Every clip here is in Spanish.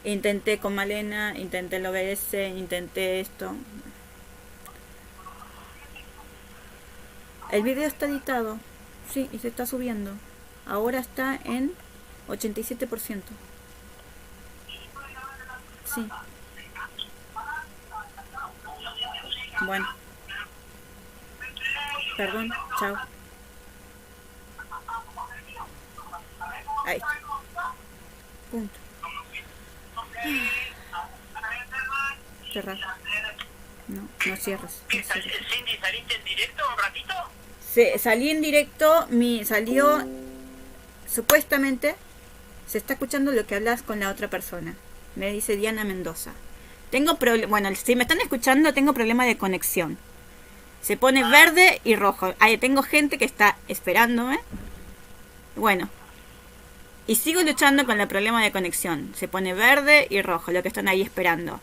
Intenté con Malena, intenté el OBS, intenté esto. El video está editado, sí, y se está subiendo. Ahora está en 87%. Sí. Bueno. Perdón, chao. Ahí está. Punto. Cerrar. No, no cierres. No cierres. Cindy, ¿saliste en directo un ratito? Salí en directo, salió supuestamente se está escuchando lo que hablas con la otra persona. Me dice Diana Mendoza. Bueno, si me están escuchando, tengo problema de conexión. Se pone verde y rojo. Ahí tengo gente que está esperándome. Bueno. Y sigo luchando con el problema de conexión. Se pone verde y rojo, lo que están ahí esperando.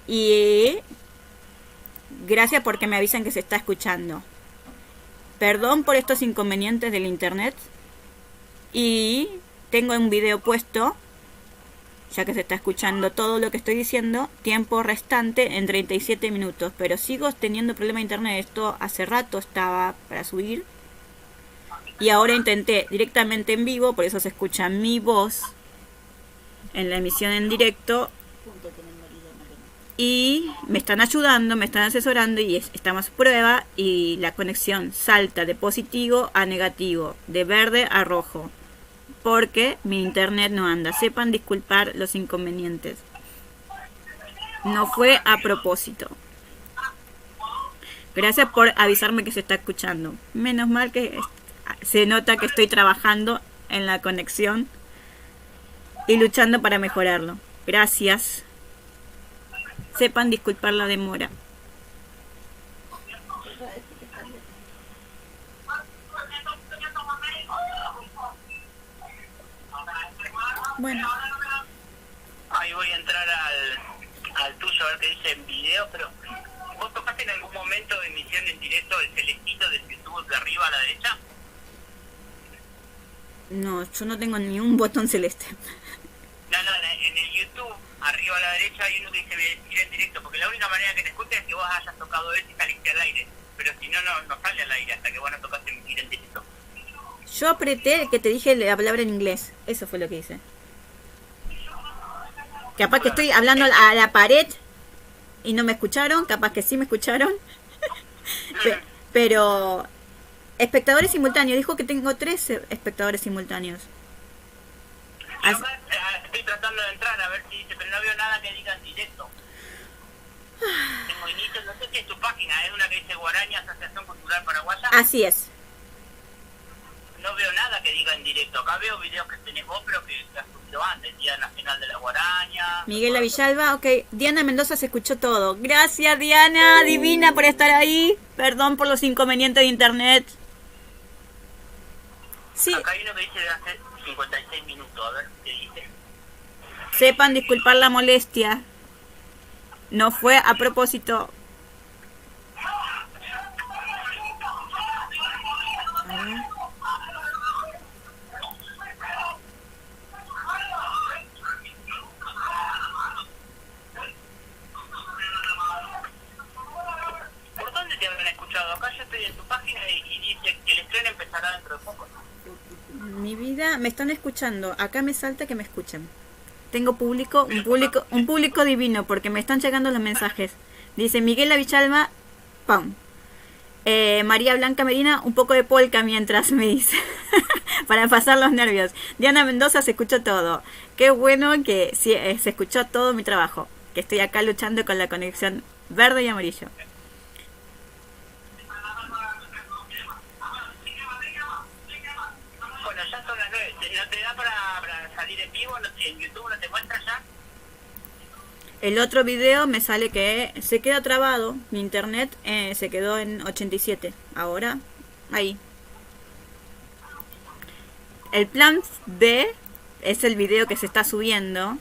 Y gracias porque me avisan que se está escuchando. Perdón por estos inconvenientes del internet. Y tengo un video puesto, ya que se está escuchando todo lo que estoy diciendo. Tiempo restante en 37 minutos. Pero sigo teniendo problema de internet. Esto hace rato estaba para subir. Y ahora intenté directamente en vivo. Por eso se escucha mi voz en la emisión en directo. Y me están ayudando, me están asesorando. Y estamos a prueba. Y la conexión salta de positivo a negativo, de verde a rojo, porque mi internet no anda. Sepan disculpar los inconvenientes. No fue a propósito. Gracias por avisarme que se está escuchando. Menos mal que se nota que estoy trabajando en la conexión y luchando para mejorarlo. Gracias. Sepan disculpar la demora. Bueno. Ahí voy a entrar al tuyo a ver qué dice en video, pero ¿vos tocaste en algún momento de emisión en directo el celestito del YouTube de arriba a la derecha? No, yo no tengo ni un botón celeste. No, en el YouTube, arriba a la derecha hay uno que dice emitir en directo, porque la única manera que te escuches es que vos hayas tocado eso y saliste al aire, pero si no, no sale al aire hasta que vos no tocaste emitir en directo. Yo apreté el que te dije la palabra en inglés. Eso fue lo que hice. Capaz que estoy hablando a la pared y no me escucharon. Capaz que sí me escucharon. Pero espectadores simultáneos. Dijo que tengo 3 espectadores simultáneos. Estoy tratando de entrar a ver si dice, pero no veo nada que diga en directo. Tengo inicio, no sé si es tu página, es una que dice Guaraña, Asociación Cultural Paraguaya. Así es. No veo nada que diga en directo. Acá veo videos que tenés vos, pero que has subido antes. Día Nacional de la Guaraña. Miguel Villalba, ok. Diana Mendoza se escuchó todo. Gracias, Diana, divina, por estar ahí. Perdón por los inconvenientes de internet. Sí. Acá hay uno que dice de hace 56 minutos. A ver qué dice. Sepan disculpar la molestia. No fue a propósito. ¿Por dónde te habrán escuchado? Acá yo estoy en tu página y dice que el estreno empezará dentro de poco. Mi vida, me están escuchando. Acá me salta que me escuchen. Tengo público, un público divino, porque me están llegando los mensajes. Dice Miguel Villalba, ¡pam! María Blanca Medina, un poco de polka mientras me dice. Para pasar los nervios. Diana Mendoza se escuchó todo. Qué bueno que sí, se escuchó todo mi trabajo. Que estoy acá luchando con la conexión verde y amarillo. Bueno, ya son las 9. ¿No te da para salir en vivo? ¿En YouTube no te muestra ya? El otro video me sale que se queda trabado. Mi internet se quedó en 87. Ahora, ahí. El plan B es el video que se está subiendo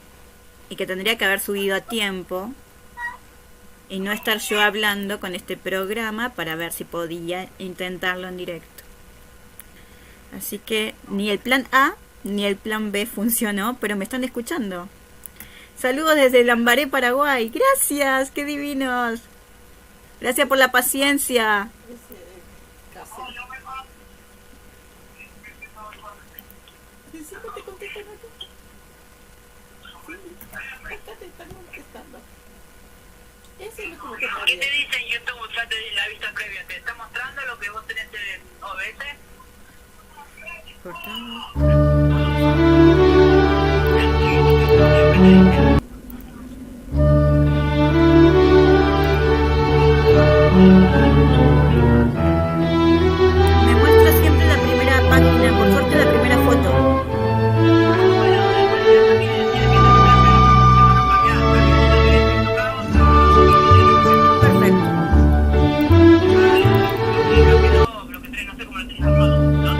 y que tendría que haber subido a tiempo y no estar yo hablando con este programa para ver si podía intentarlo en directo. Así que ni el plan A ni el plan B funcionó, pero me están escuchando. Saludos desde Lambaré, Paraguay. Gracias, qué divinos. Gracias por la paciencia. ¿Qué te dice en YouTube? Ya te di la vista previa. ¿Te está mostrando lo que vos tenés en OBS? Me muestra siempre la primera página, por suerte la primera foto. Perfecto. Bloque 3, no sé cómo lo tenés armado. No,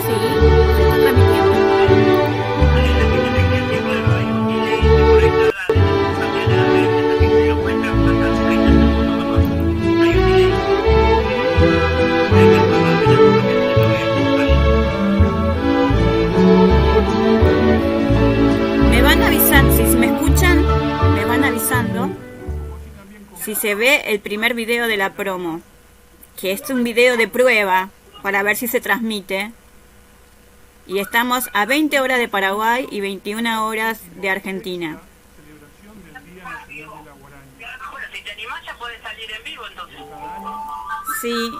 Sí, se está transmitiendo. Me van avisando, si me escuchan, me van avisando si se ve el primer video de la promo, que es un video de prueba para ver si se transmite. Y estamos a 20 horas de Paraguay y 21 horas de Argentina. Bueno, si te animás ya podés salir en vivo entonces. Sí.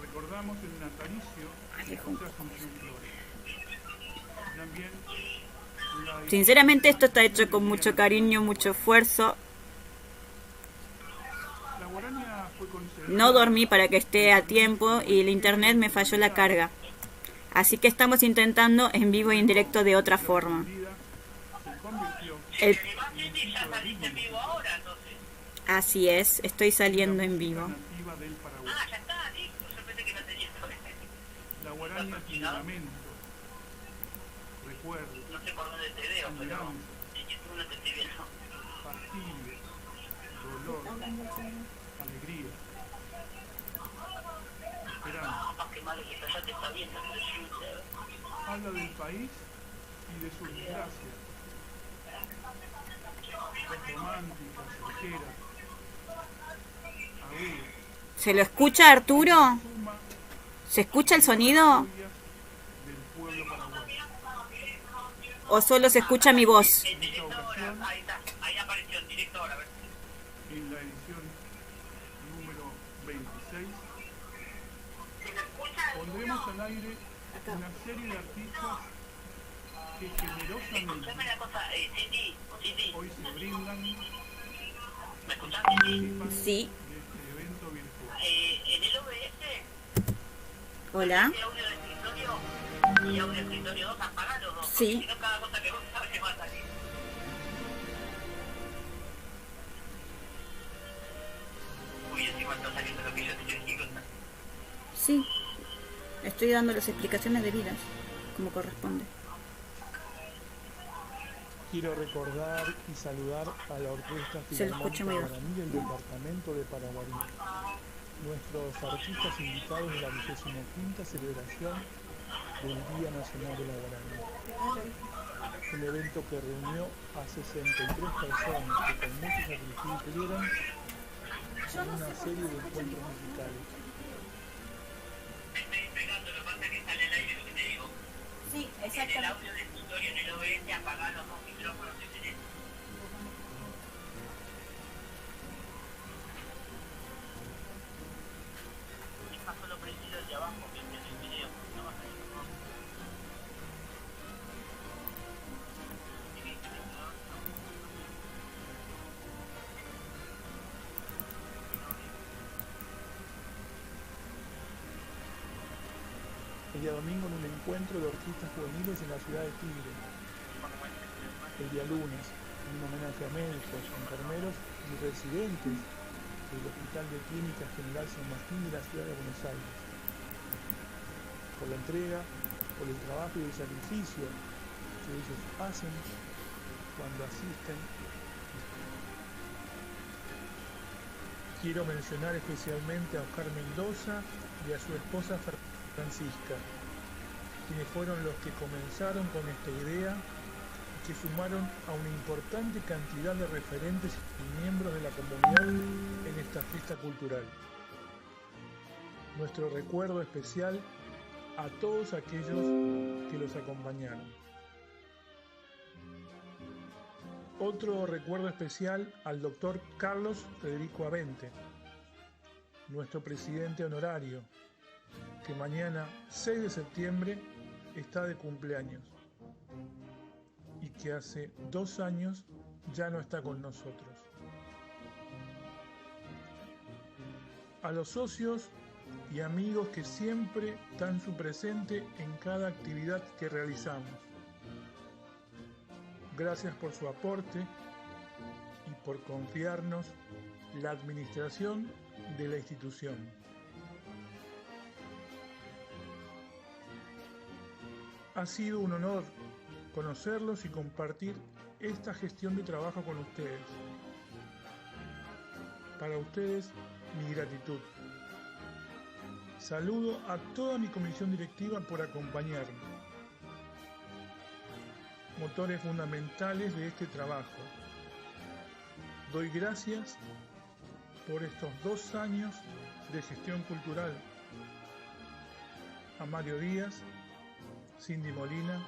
Recordamos el natalicio de José Asunción Flores. También la Sinceramente esto está hecho con mucho cariño, mucho esfuerzo. guaraña fue concebida No dormí para que esté a tiempo y el internet me falló la carga. Así que estamos intentando en vivo y en directo de otra forma. se convirtió El- Si te animás, Cindy, ya saliste en vivo ahora entonces. Así es, estoy saliendo en vivo. nativa del Paraguay. Ah, ya está, listo. Yo pensé que no tenías. La guaraña tiene lamento, recuerdo, No sé por dónde te veo, pero añoranza, en YouTube no te estoy viendo. fastidio, dolor, alegría, esperanza. Capaz que malo que ya te está viendo, pero yo no sé. Habla del país y de sus desgracias. Es romántica, certera, aguda, ¿Se lo escucha, Arturo? suma ¿Se escucha el sonido? historias del pueblo paraguayo. ¿O solo se escucha mi voz? En directo ahora, ahí está, ahí apareció en directo ahora, a ver. En la edición número 26 pondremos al aire una serie de artistas que generosamente Escuchame una cosa, Cindy, hoy se brindan ¿me escuchás, Cindy? participan Sí. de este evento virtual. En el OBS, Hola. ¿hay audio de escritorio y audio de escritorio 2? Apagá los dos, Sí. porque si no cada cosa que vos sabes te va a salir. Uy, encima está saliendo lo que yo te digo. Sí. Estoy dando las explicaciones debidas, como corresponde. Quiero recordar y saludar a la Orquesta Se lo escucha Filarmónica muy bajo. Guaraní del Departamento de Paraguay. Nuestros artistas invitados de la 25ª celebración del Día Nacional de la Guaraní. Un evento que reunió a 63 personas que con mucho sacrificio tuvieron en una serie de encuentros musicales. Me estoy entregando, lo que pasa es que sale al aire lo que te digo. Sí, En el audio de escritorio, en el OBS, apagá los dos micrófonos que tenés. Deja solo prendido el de abajo, que es el video, no vas a ir. El día domingo en un encuentro de artistas juveniles en la ciudad de Tigre. El día lunes, en un homenaje a médicos, enfermeros y residentes del Hospital de Clínica General San Martín de la ciudad de Buenos Aires. por la entrega, por el trabajo y el sacrificio que ellos hacen cuando asisten. Quiero mencionar especialmente a Oscar Mendoza y a su esposa Francisca, quienes fueron los que comenzaron con esta idea y que sumaron a una importante cantidad de referentes y miembros de la comunidad en esta fiesta cultural. Nuestro recuerdo especial a todos aquellos que los acompañaron. Otro recuerdo especial al doctor Carlos Federico Avente, nuestro presidente honorario, que mañana 6 de septiembre está de cumpleaños y que hace 2 años ya no está con nosotros. A los socios y amigos que siempre dan su presente en cada actividad que realizamos. Gracias por su aporte y por confiarnos la administración de la institución. Ha sido un honor conocerlos y compartir esta gestión de trabajo con ustedes. Para ustedes, mi gratitud. Saludo a toda mi comisión directiva por acompañarme. Motores fundamentales de este trabajo. Doy gracias por estos 2 años de gestión cultural a Mario Díaz, Cindy Molina,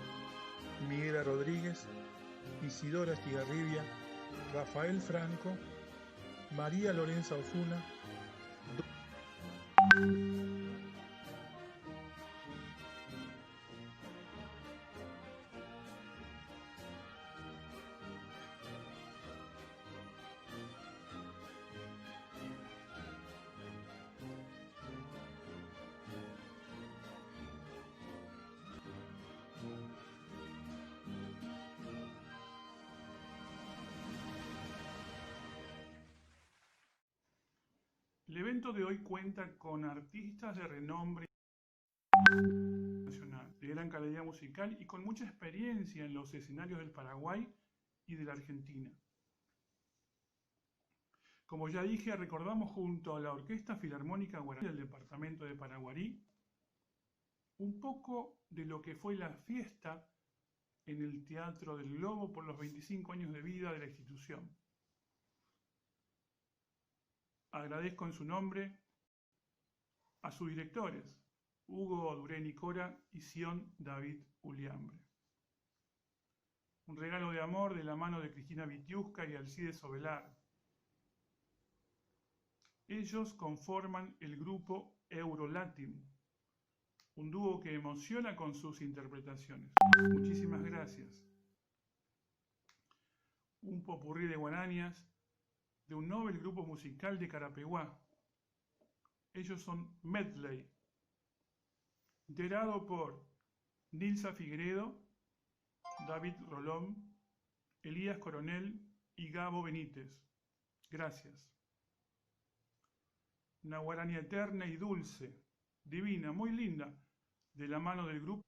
Miguel Rodríguez, Isidora Estigarribia, Rafael Franco, María Lorenza Osuna, El evento de hoy cuenta con artistas de renombre nacional, de gran calidad musical y con mucha experiencia en los escenarios del Paraguay y de la Argentina. Como ya dije, recordamos junto a la Orquesta Filarmónica Guaraní del departamento de Paraguarí un poco de lo que fue la fiesta en el Teatro del Globo por los 25 años de vida de la institución. Agradezco en su nombre a sus directores, Hugo Durén Cora y Sion David Uliambre. Un regalo de amor de la mano de Cristina Vitiusca y Alcides Ovelar. Ellos conforman el grupo Eurolatin, un dúo que emociona con sus interpretaciones. Muchísimas gracias. Un popurrí de guaranías de un novel grupo musical de Carapeguá. Ellos son Medley, integrado por Nilsa Figueredo, David Rolón, Elías Coronel y Gabo Benítez. Gracias. Una guaraní eterna y dulce, divina, muy linda, de la mano del grupo,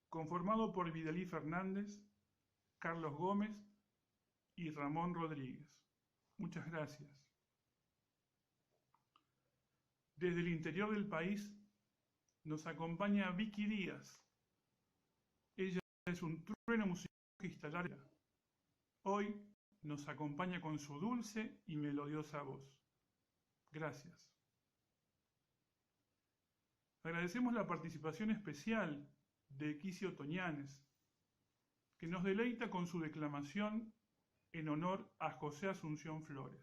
conformado por Vidalí Fernández, Carlos Gómez y Ramón Rodríguez. Muchas gracias. Desde el interior del país nos acompaña Vicky Díaz. Ella es un trueno musical instalar. Hoy nos acompaña con su dulce y melodiosa voz. Gracias. Agradecemos la participación especial de Quisio Toñanes, que nos deleita con su declamación en honor a José Asunción Flores.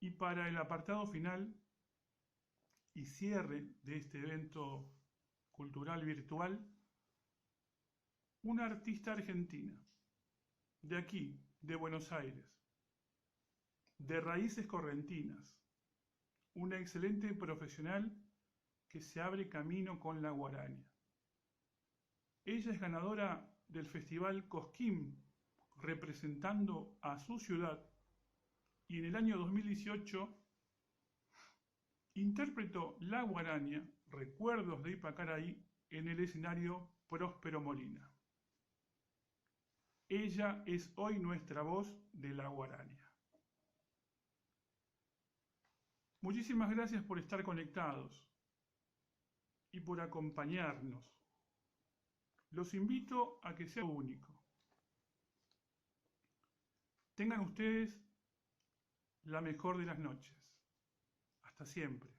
Y para el apartado final y cierre de este evento cultural virtual, una artista argentina, de aquí, de Buenos Aires, de raíces correntinas, una excelente profesional que se abre camino con la guaraña. Ella es ganadora del Festival Cosquín, representando a su ciudad, y en el año 2018 interpretó La Guaraña, Recuerdos de Ipacaraí, en el escenario Próspero Molina. Ella es hoy nuestra voz de La Guaraña. Muchísimas gracias por estar conectados y por acompañarnos. Los invito a que sea único. Tengan ustedes la mejor de las noches. Hasta siempre.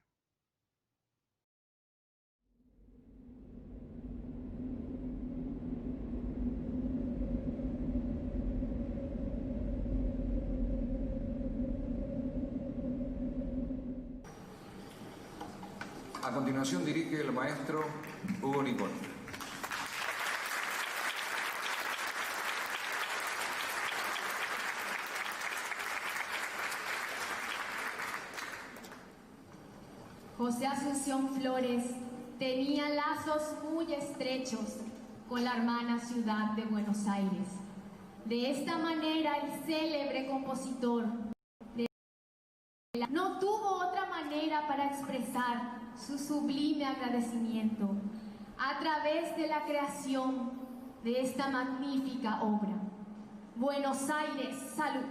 A continuación dirige el maestro Hugo Nicol. José Asunción Flores tenía lazos muy estrechos con la hermana ciudad de Buenos Aires. De esta manera, el célebre compositor no tuvo otra manera para expresar su sublime agradecimiento a través de la creación de esta magnífica obra. Buenos Aires, salud.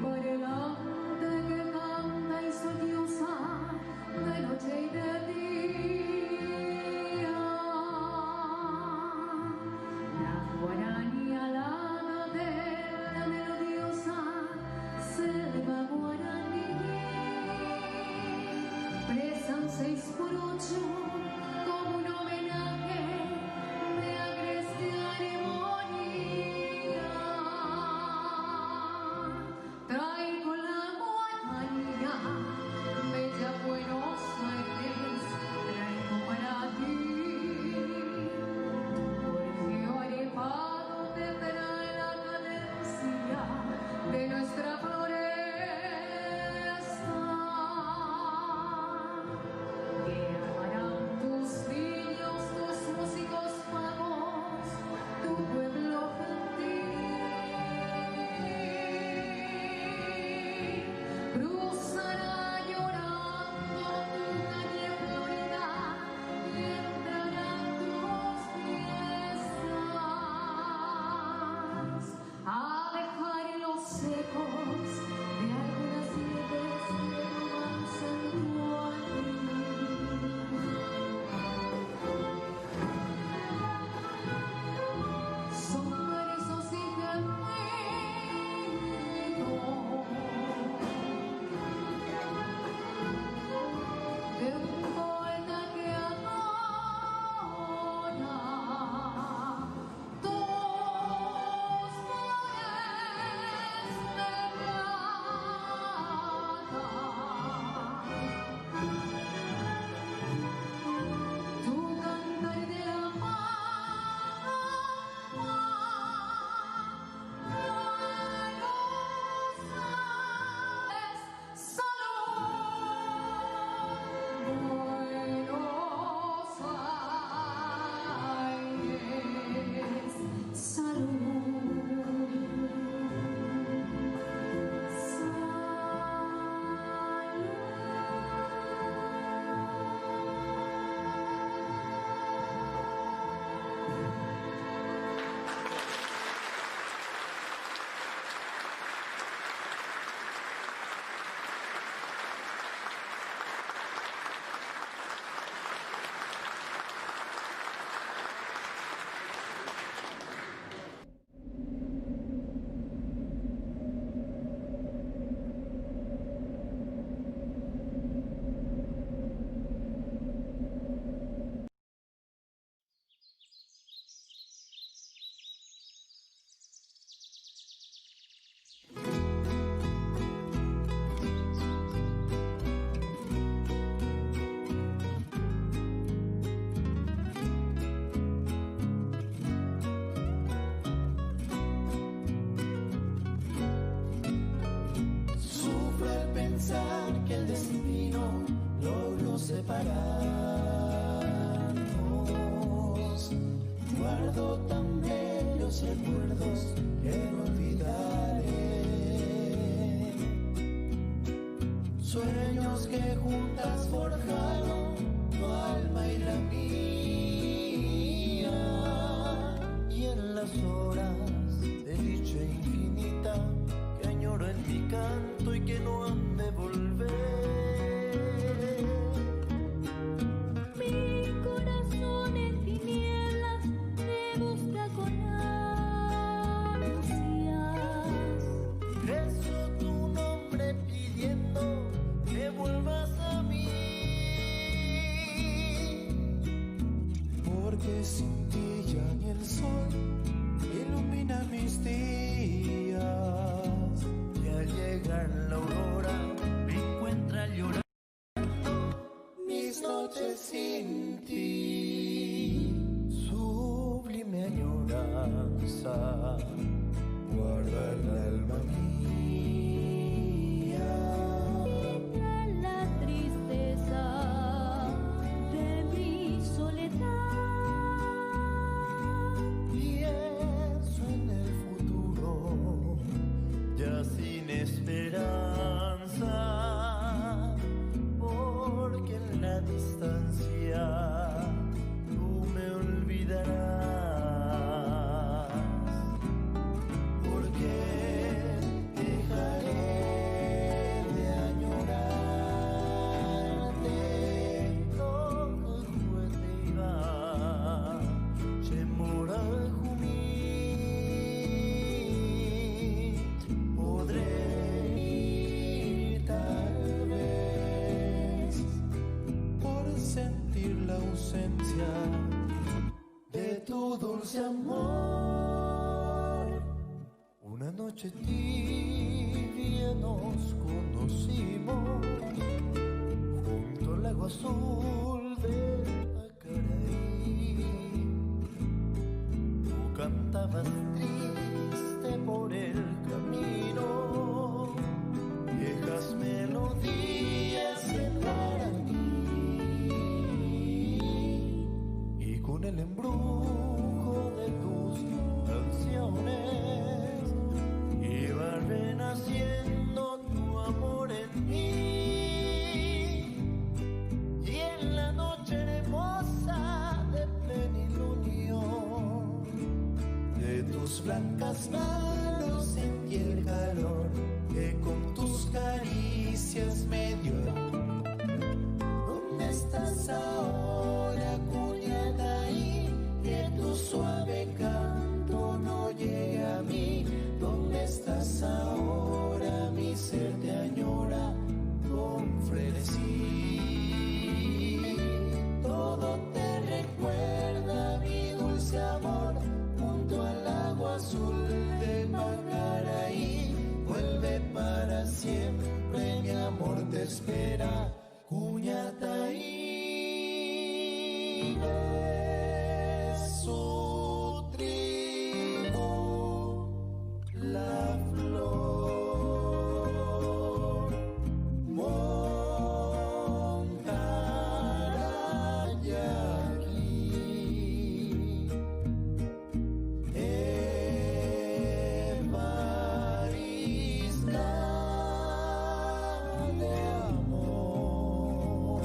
Por delante que separarnos. Guardo tan bellos recuerdos que no olvidaré. Sueños que juntas forjaron tu alma y la mía. Y en las horas de dicha infinita que añoro en mi canto y que no han de volver. Mi corazón en tinieblas te busca con ansias. Rezo tu nombre pidiendo que vuelvas a mí. Porque sin ti ya ni el sol ilumina mis días. Y al llegar la aurora me encuentra llorando mis noches sin ti. Sublime añoranza guarda el alma mía. Entre la tristeza de mi soledad. Pienso en el futuro, ya sin esperanza, porque en la distancia tú me olvidarás. Porque dejaré de añorarte. Todo juguete iba, Chemora Jumi. Podré ir tal vez por sentir la ausencia de tu dulce amor. Una noche tibia nos conocimos junto al lago azul de Pacaraí. Tú cantabas triste por el camino, viejas melodías en guaraní. Y con el embrujo de tus canciones iba renaciendo tu amor en mí. Y en la noche hermosa de plenilunio de tus blancas manos sentí el calor que con tus caricias me dio. ¿Dónde estás ahora, Cuñataí? Que tu suave canto no llega a mí. ¿Dónde estás ahora? Mi ser te añora con frenesí. Todo te recuerda, mi dulce amor, junto al agua azul de Pacaraí. Vuelve para siempre, mi amor te espera, Cuñataí. Es su tribu, la flor montará aquí. Evarisca de amor.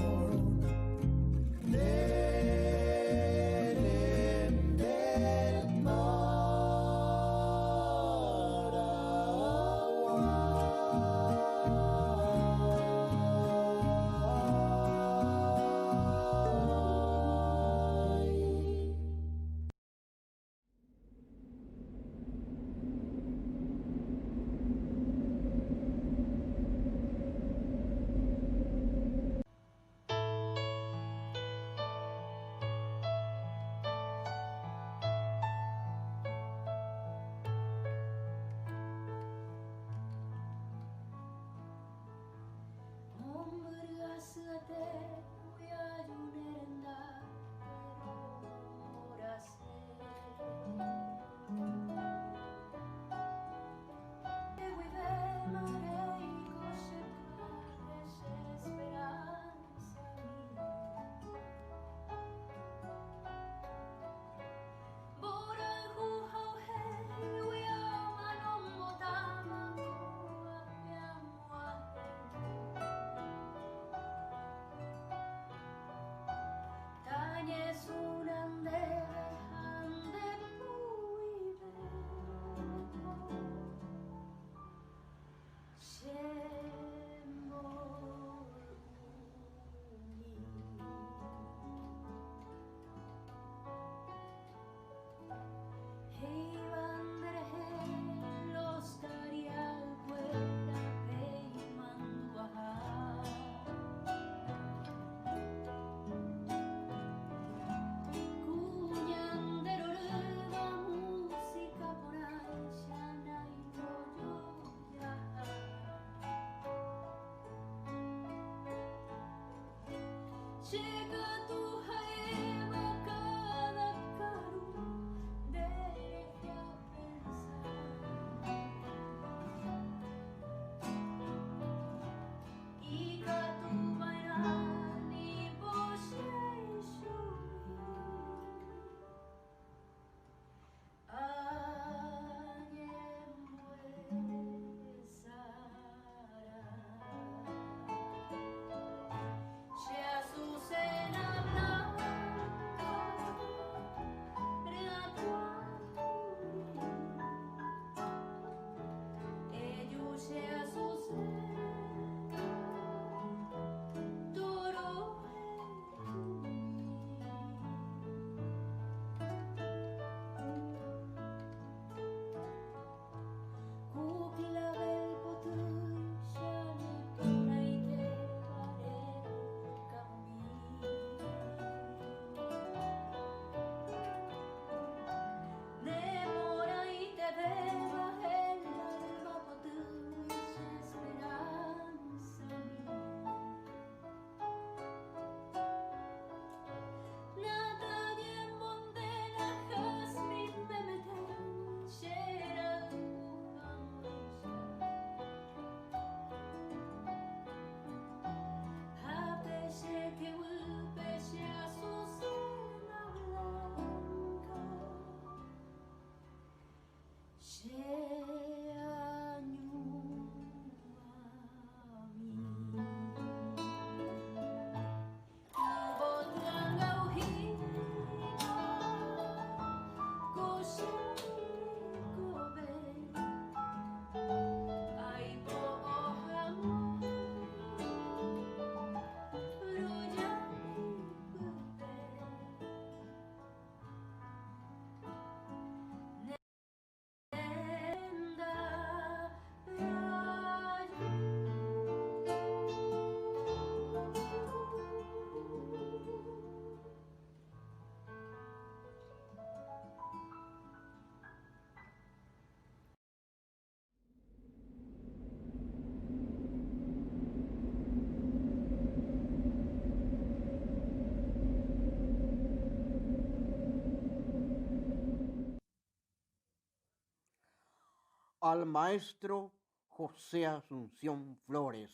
Al maestro José Asunción Flores,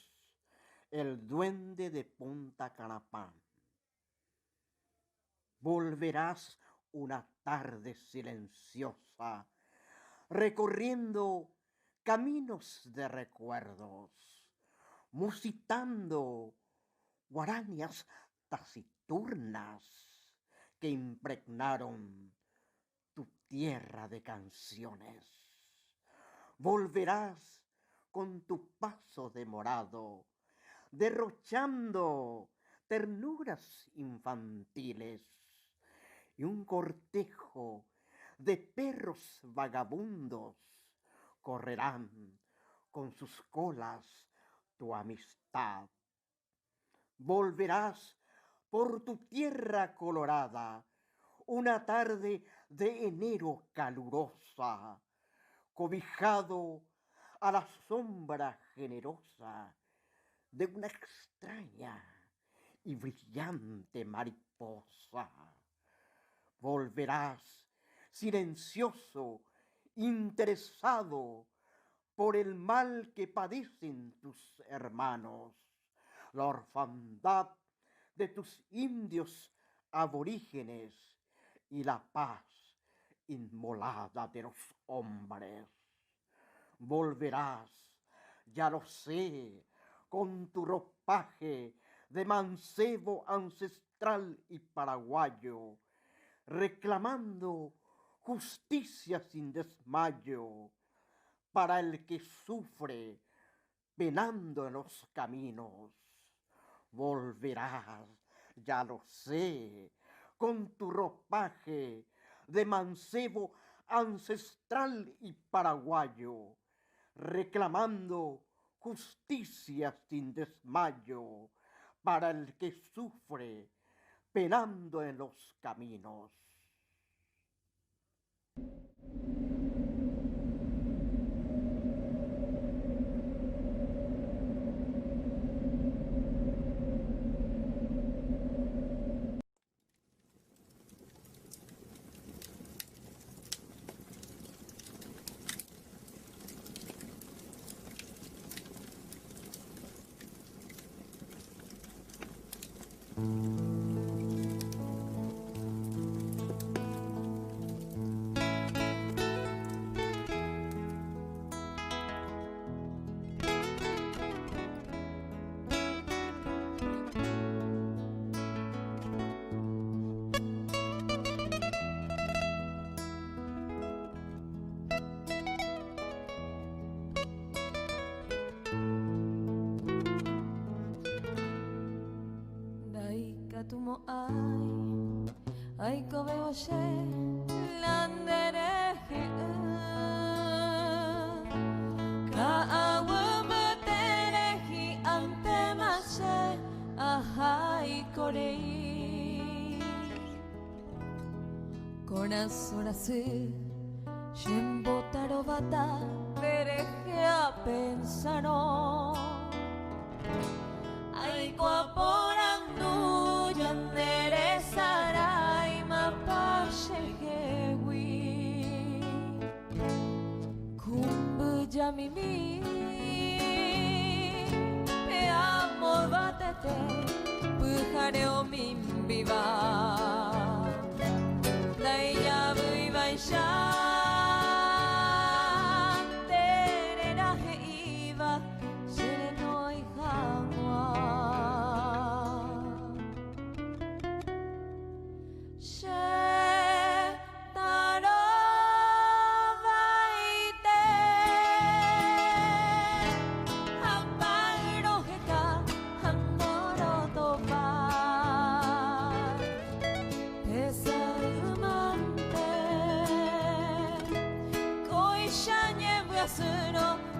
el duende de Punta Canapán. Volverás una tarde silenciosa, recorriendo caminos de recuerdos, musitando guarañas taciturnas que impregnaron tu tierra de canciones. Volverás con tu paso demorado, derrochando ternuras infantiles y un cortejo de perros vagabundos correrán con sus colas tu amistad. Volverás por tu tierra colorada una tarde de enero calurosa, cobijado a la sombra generosa de una extraña y brillante mariposa. Volverás silencioso, interesado por el mal que padecen tus hermanos, la orfandad de tus indios aborígenes y la paz inmolada de los hombres. Volverás, ya lo sé, con tu ropaje de mancebo ancestral y paraguayo, reclamando justicia sin desmayo para el que sufre penando en los caminos. Volverás, ya lo sé, con tu ropaje de mancebo ancestral y paraguayo, reclamando justicia sin desmayo para el que sufre penando en los caminos. も愛こべをしランデレヒカウムテレヒアンテマシェアハイコレイコラソラスSiempre tarobata dereje a pensarlo Ay guaporando ya enderezará y mapache jewi Kumbu ya mimi Pe amo batete Pujareo min viva Dai ya vui vai sha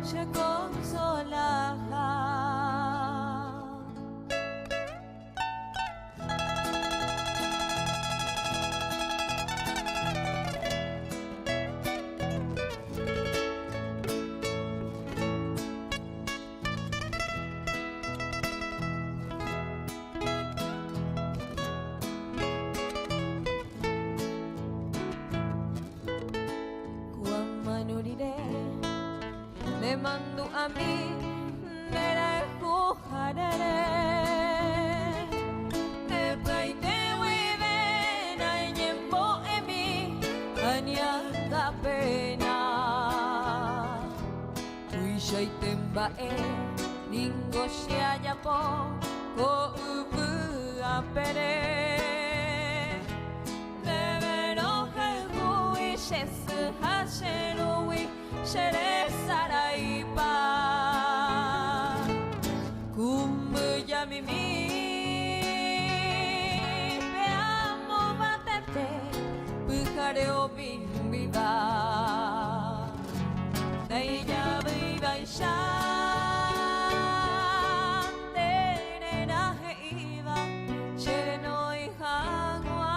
Se consola Cuán manuriré Le mando a mí Nere jujaré Ne paite hueve Na yembo emi Anyanga pena Uisha itemba Ningo shiaya po Ko ubu apere Debero hehu Ishesu hasheru Shere saraipa Kumbu ya mimi Pe amo batete Pujareo min viva Dai ya viva isha Terena heiva Shere no ihagua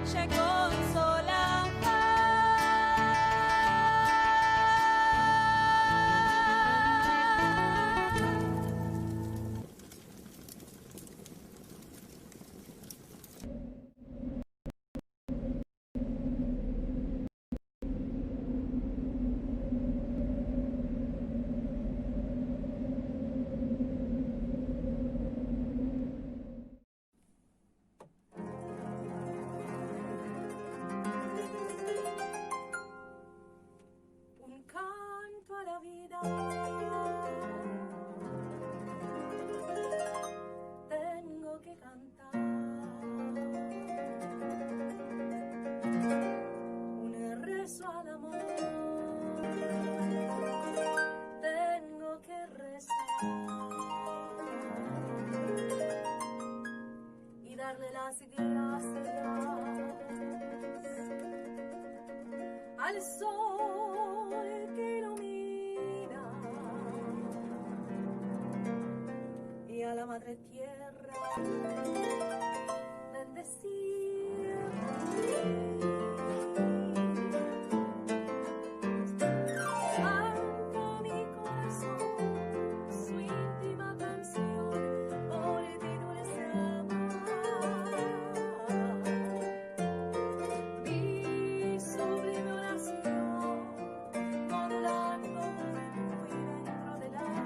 Se consola Tengo que cantar un rezo al amor. Tengo que rezar y darle las gracias al sol que ilumina y a la madre tierra bendecir. Canta mi corazón su íntima canción por ti dulce amor. Mi sublime oración modulando dentro y dentro del alma.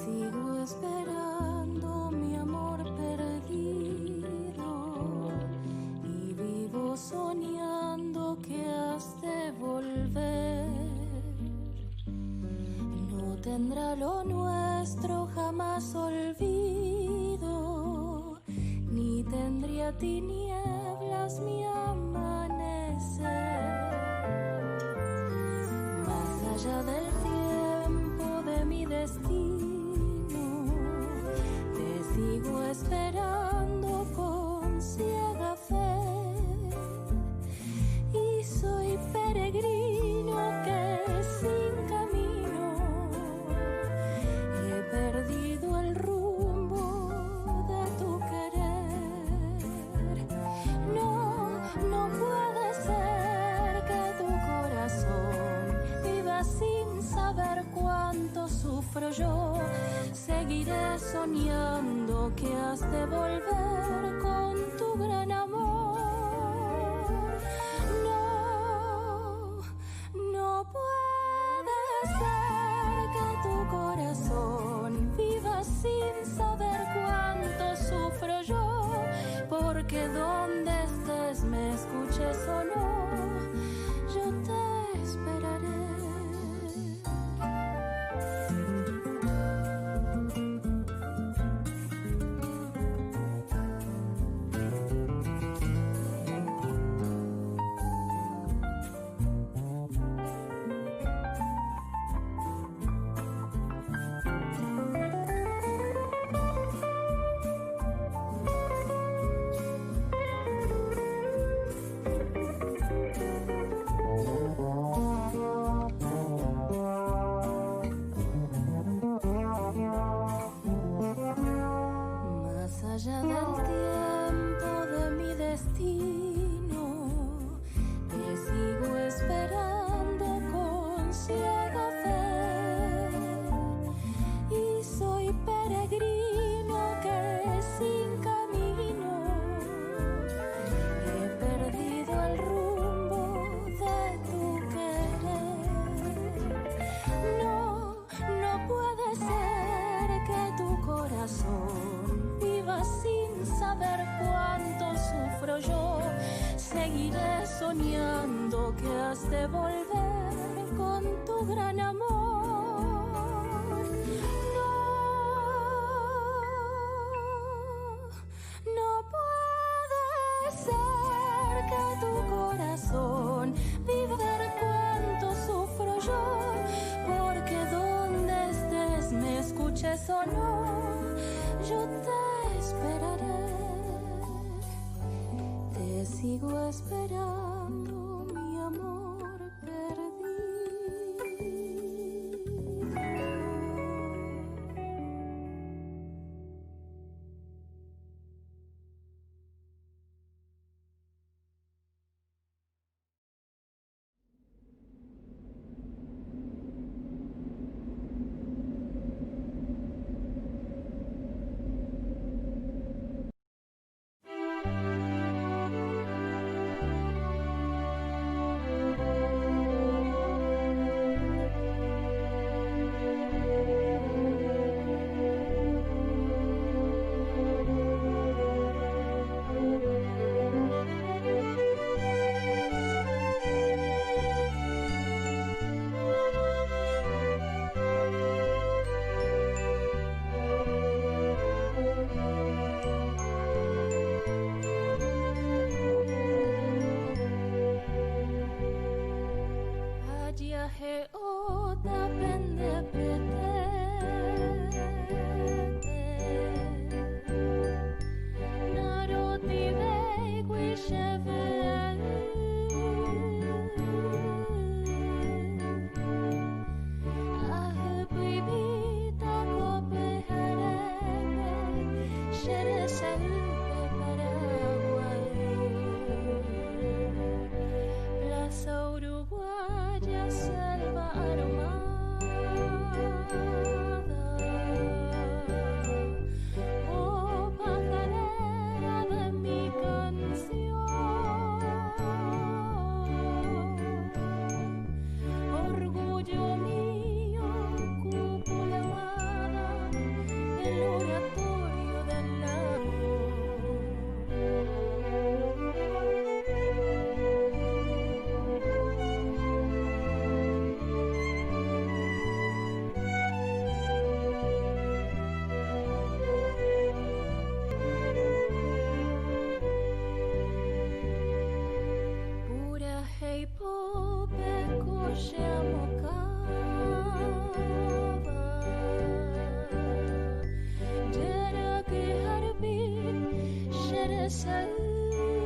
sigo esperando, mi amor perdido, y vivo soñando que has de volver. No tendrá lo nuestro jamás olvido, ni tendría tinieblas mi amanecer. Más allá del tiempo de mi destino, te sigo esperando con ciega fe, y soy peregrino que sin camino he perdido el rumbo de tu querer. No puede ser que tu corazón viva sin saber cuánto sufro yo. Seguiré soñando que has de volver con tu gran amor. No puede ser que tu corazón viva sin saber cuánto sufro yo, porque donde estés me escuches o no, yo te esperaré. Más allá del tiempo de mi destino, te sigo esperando con ciega fe, y soy peregrino que sin camino he perdido el rumbo de tu querer. No puede ser que tu corazón viva sin saber cuánto sufro yo. Seguiré soñando que has de volver con tu gran amor. No puede ser que tu corazón viva ver cuánto sufro yo, porque donde estés me escuches o no, yo te esperaré. Te sigo esperando, mi amor perdido. es el